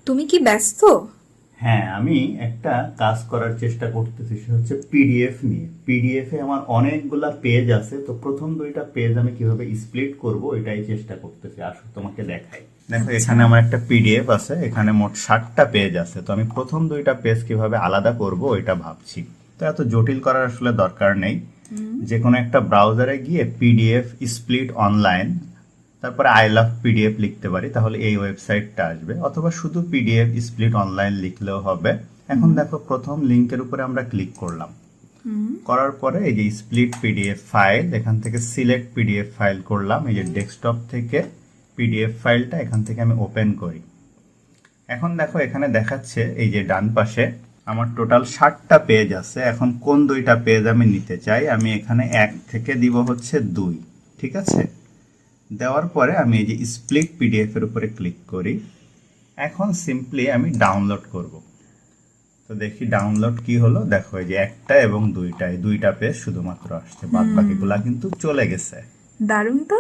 তুমি কি ব্যস্ত? হ্যাঁ, আমি একটা কাজ করার চেষ্টা করতেছি, সেটা হচ্ছে পিডিএফ নিয়ে। পিডিএফ এ আমার অনেকগুলা পেজ আছে, তো প্রথম দুইটা পেজ আমি কিভাবে স্প্লিট করব এটাই চেষ্টা করতেছি। আসো তোমাকে দেখাই। দেখো, আচ্ছা। এখানে আমার একটা পিডিএফ আছে, এখানে মোট 60টা পেজ আছে। তো আমি প্রথম দুইটা পেজ কিভাবে আলাদা করব এটা ভাবছি। তো এত জটিল করার আসলে দরকার নেই। যে কোনো একটা ব্রাউজারে গিয়ে পিডিএফ স্প্লিট অনলাইন, তারপরে আই লাভ পিডিএফ লিখতে পারি, তাহলে এই ওয়েবসাইটটা আসবে। অথবা শুধু পিডিএফ স্প্লিট অনলাইন লিখলেও হবে। এখন দেখো, প্রথম লিংকের উপরে আমরা ক্লিক করলাম। করার পরে এই যে স্প্লিট পিডিএফ ফাইল, এখান থেকে সিলেক্ট পিডিএফ ফাইল করলাম। এই যে ডেস্কটপ থেকে পিডিএফ ফাইলটা এখান থেকে আমি ওপেন করি। এখন দেখো, এখানে দেখাচ্ছে এই যে ডান পাশে আমার টোটাল 60টা পেজ আছে। এখন কোন দুইটা পেজ আমি নিতে চাই, আমি এখানে 1 থেকে দিব হচ্ছে 2। ঠিক আছে, দেওয়ার পরে আমি এই যে স্প্লিট পিডিএফ এর উপরে ক্লিক করি। এখন সিম্পলি আমি ডাউনলোড করব। তো দেখি ডাউনলোড কি হলো। দেখো, এই যে একটা এবং দুইটা পেজ শুধুমাত্র আসছে, বাদ বাকিগুলা কিন্তু চলে গেছে। দারুণ তো।